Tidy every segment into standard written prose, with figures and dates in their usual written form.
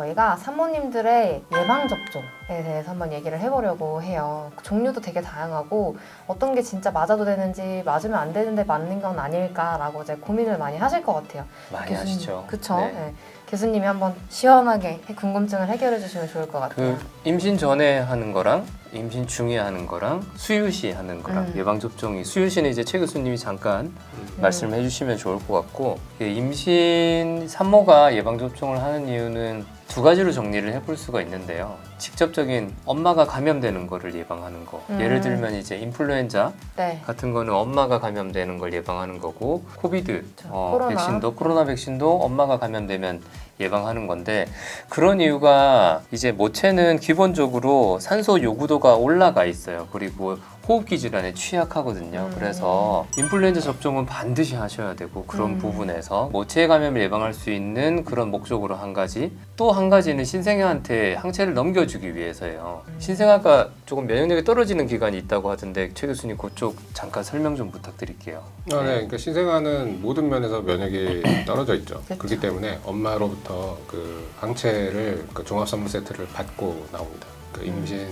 저희가 산모님들의 예방접종에 대해서 한번 얘기를 해보려고 해요. 종류도 되게 다양하고 어떤 게 진짜 맞아도 되는지 맞으면 안 되는데 맞는 건 아닐까라고 이제 고민을 많이 하실 것 같아요. 많이 하시죠. 그쵸? 네. 네. 교수님이 한번 시원하게 궁금증을 해결해 주시면 좋을 것 같아요. 임신 전에 하는 거랑 임신 중에 하는 거랑 수유시 하는 거랑 예방접종이 수유시는 이제 최 교수님이 잠깐 말씀해 주시면 좋을 것 같고 임신 산모가 예방접종을 하는 이유는 두 가지로 정리를 해볼 수가 있는데요. 직접적인 엄마가 감염되는 거를 예방하는 거. 예를 들면 이제 인플루엔자 네. 같은 거는 엄마가 감염되는 걸 예방하는 거고 코비드 코로나. 코로나 백신도 엄마가 감염되면 예방하는 건데 그런 이유가 이제 모체는 기본적으로 산소 요구도가 올라가 있어요. 그리고 호흡기 질환에 취약하거든요. 그래서 인플루엔자 접종은 반드시 하셔야 되고 그런 부분에서 모체 감염을 예방할 수 있는 그런 목적으로 한 가지 또 한 가지는 신생아한테 항체를 넘겨주기 위해서예요. 신생아가 조금 면역력이 떨어지는 기간이 있다고 하던데 최 교수님 그쪽 잠깐 설명 좀 부탁드릴게요. 네, 그러니까 신생아는 모든 면에서 면역이 떨어져 있죠. 그렇죠. 그렇기 때문에 엄마로부터 그 항체를 그 종합 선물 세트를 받고 나옵니다. 그 임신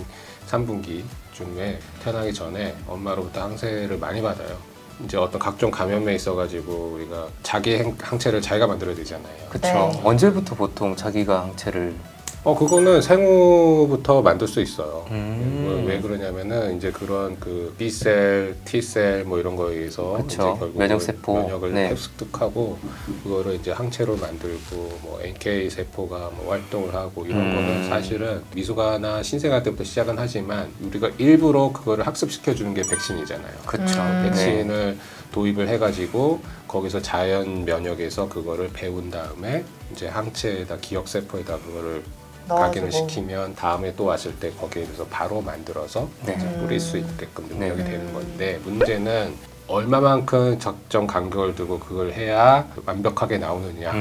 3분기쯤에 태어나기 전에 엄마로부터 항체를 많이 받아요. 이제 어떤 각종 감염에 있어가지고 우리가 자기 항체를 자기가 만들어야 되잖아요. 그렇죠. 네. 언제부터 보통 자기가 항체를 그거는 생후부터 만들 수 있어요. 음. 왜 그러냐면은 이제 그런 그 B셀, T셀 뭐 이런 거에 의해서 그쵸. 이제 결국 면역세포. 면역을 네. 획득하고 그거를 이제 항체로 만들고 뭐 NK 세포가 뭐 활동을 하고 이런 거는 사실은 미숙아나 신생아 때부터 시작은 하지만 우리가 일부러 그거를 학습시켜 주는 게 백신이잖아요. 그렇죠. 백신을 도입을 해가지고 거기서 자연 면역에서 그거를 배운 다음에 이제 항체에다 기억세포에다 그거를 각인을 넣어주고. 시키면 다음에 또 왔을 때 거기에 대해서 바로 만들어서 네. 이제 뿌릴 수 있게끔 능력이 네. 되는 건데 문제는 얼마만큼 적정 간격을 두고 그걸 해야 완벽하게 나오느냐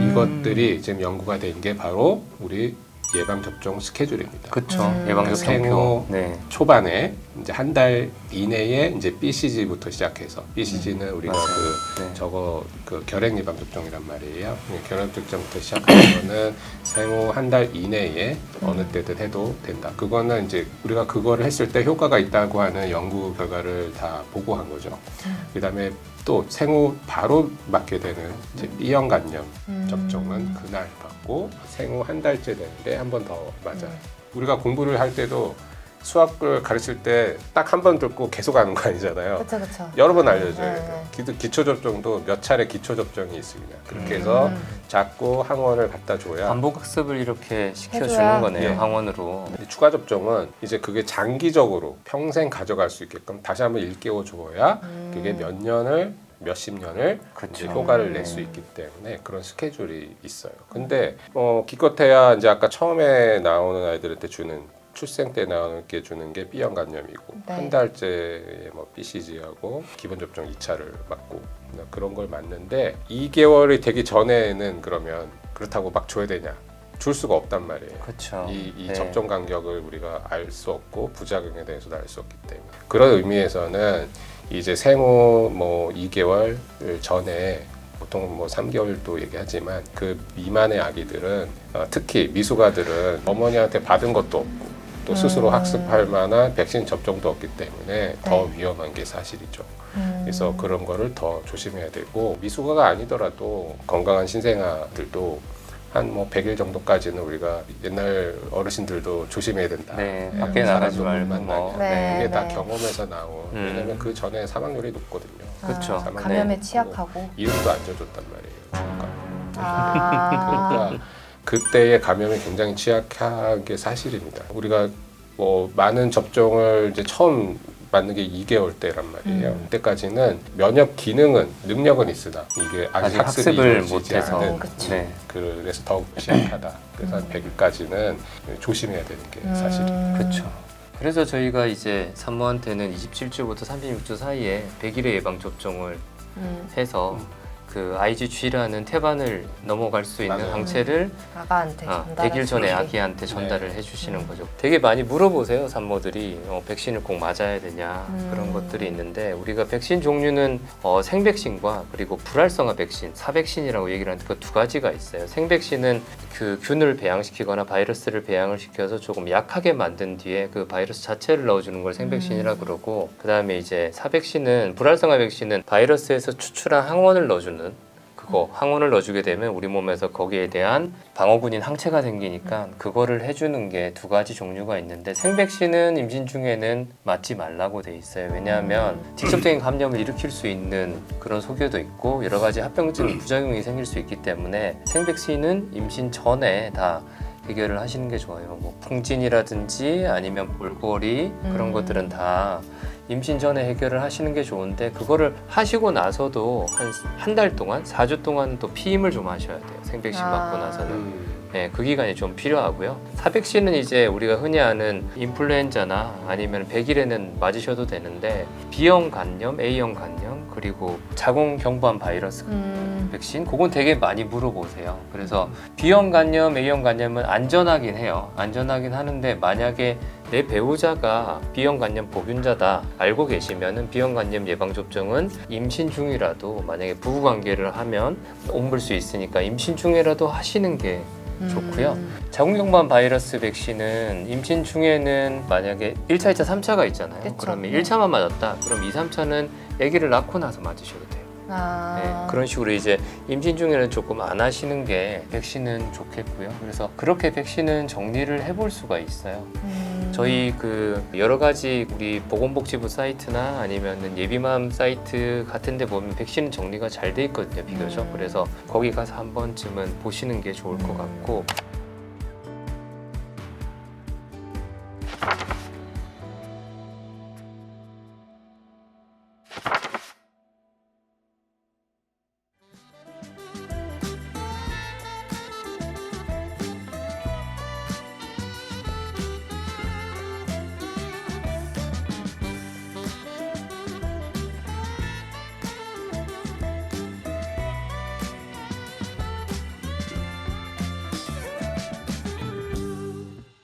이것들이 지금 연구가 된 게 바로 우리 예방접종 스케줄입니다. 그렇죠. 예방접종표. 생후 네. 초반에 이제 한 달 이내에 이제 BCG부터 시작해서 BCG는 우리가 맞아요. 그 네. 저거 그 결핵 예방 접종이란 말이에요. 결핵 접종부터 시작하는 거는 생후 한 달 이내에 어느 때든 해도 된다. 그거는 이제 우리가 그거를 했을 때 효과가 있다고 하는 연구 결과를 다 보고한 거죠. 그다음에 또 생후 바로 맞게 되는 이제 B형 간염 접종은 그날 받고 생후 한 달째 되는데 한 번 더 맞아요. 우리가 공부를 할 때도 수학을 가르칠 때 딱 한 번 듣고 계속 하는 거 아니잖아요. 그쵸, 그쵸. 여러 번 알려줘야 네, 돼요. 기초 접종도 몇 차례 기초 접종이 있습니다. 그렇게 해서 자꾸 항원을 갖다 줘야 반복 학습을 이렇게 시켜주는 해줘야. 거네요. 네. 항원으로. 추가 접종은 이제 그게 장기적으로 평생 가져갈 수 있게끔 다시 한번 일깨워 줘야 그게 몇십 년을 그쵸. 이제 효과를 낼 수 있기 때문에 그런 스케줄이 있어요. 근데 기껏해야 이제 아까 처음에 나오는 아이들한테 주는 출생 때 나오는 게 주는 게 B형 간염이고 네. 한 달째에 뭐 BCG하고 기본 접종 2차를 맞고 그런 걸 맞는데 2개월이 되기 전에는 그러면 그렇다고 막 줘야 되냐? 줄 수가 없단 말이에요. 그렇죠. 이 네. 접종 간격을 우리가 알 수 없고 부작용에 대해서도 알 수 없기 때문에 그런 의미에서는 이제 생후 뭐 2개월 전에 보통 뭐 3개월도 얘기하지만 그 미만의 아기들은 특히 미숙아들은 어머니한테 받은 것도 없고 또 스스로 학습할 만한 백신 접종도 없기 때문에 더 위험한 게 사실이죠. 그래서 그런 거를 더 조심해야 되고 미숙아가 아니더라도 건강한 신생아들도 한 뭐 100일 정도까지는 우리가 옛날 어르신들도 조심해야 된다. 네, 예, 밖에 나가지 사람도 말고 만나면. 뭐. 네. 그게 다 네. 경험에서 나온. 왜냐면 그 전에 사망률이 높거든요. 그쵸. 감염에 네. 취약하고. 이름도 안 줘줬단 말이에요. 아. 그러니까 그때의 감염에 굉장히 취약한 게 사실입니다. 우리가 뭐 많은 접종을 이제 처음 맞는 게 2개월 때란 말이에요. 그때까지는 면역 기능은 능력은 있으나 이게 아직 학습이 학습을 이루어지지 못해서. 않은 그쵸. 네. 그래서 더욱 취약하다. 그래서 한 100일까지는 조심해야 되는 게 사실입니다. 그렇죠. 그래서 저희가 이제 산모한테는 27주부터 36주 사이에 100일의 예방 접종을 해서 그 IgG라는 태반을 넘어갈 수 있는 맞아요. 항체를 아가한테 전달. 100일 전에 아기한테 전달을 해주시는 거죠. 되게 많이 물어보세요, 산모들이. 백신을 꼭 맞아야 되냐 그런 것들이 있는데 우리가 백신 종류는 생백신과 그리고 불활성화 백신, 사백신이라고 얘기를 하는데 그 두 가지가 있어요. 생백신은 그 균을 배양시키거나 바이러스를 배양을 시켜서 조금 약하게 만든 뒤에 그 바이러스 자체를 넣어주는 걸 생백신이라 그러고, 그 다음에 이제 사백신은 불활성화 백신은 바이러스에서 추출한 항원을 넣어주는 그거, 항원을 넣어주게 되면 우리 몸에서 거기에 대한 방어군인 항체가 생기니까 그거를 해주는 게 두 가지 종류가 있는데, 생백신은 임신 중에는 맞지 말라고 돼 있어요. 왜냐하면 직접적인 감염을 일으킬 수 있는 그런 소견도 있고 여러 가지 합병증 부작용이 생길 수 있기 때문에 생백신은 임신 전에 다 해결을 하시는 게 좋아요. 뭐 풍진이라든지 아니면 볼거리 그런 것들은 다 임신 전에 해결을 하시는 게 좋은데, 그거를 하시고 나서도 한 달 동안, 4주 동안 또 피임을 좀 하셔야 돼요. 생백신 맞고 나서는. 네, 그 기간이 좀 필요하고요. 사백신은 이제 우리가 흔히 아는 인플루엔자나 아니면 100일에는 맞으셔도 되는데, B형 간염, A형 간염, 그리고 자궁경부암 바이러스 백신, 그건 되게 많이 물어보세요. 그래서 B형 간염, A형 간염은 안전하긴 해요. 안전하긴 하는데 만약에 내 배우자가 B형 간염 보균자다 알고 계시면은 B형 간염 예방 접종은 임신 중이라도, 만약에 부부 관계를 하면 옮을 수 있으니까 임신 중이라도 하시는 게 좋고요. 자궁경부암 바이러스 백신은 임신 중에는 만약에 1차, 2차, 3차가 있잖아요. 그쵸. 그러면 1차만 맞았다. 그럼 2, 3차는 아기를 낳고 나서 맞으셔도 돼요. 네, 그런 식으로 이제 임신 중에는 조금 안 하시는 게 백신은 좋겠고요. 그래서 그렇게 백신은 정리를 해볼 수가 있어요. 저희 그 여러 가지 우리 보건복지부 사이트나 아니면은 예비맘 사이트 같은 데 보면 백신은 정리가 잘 돼 있거든요, 비교적. 그래서 거기 가서 한 번쯤은 보시는 게 좋을 것 같고,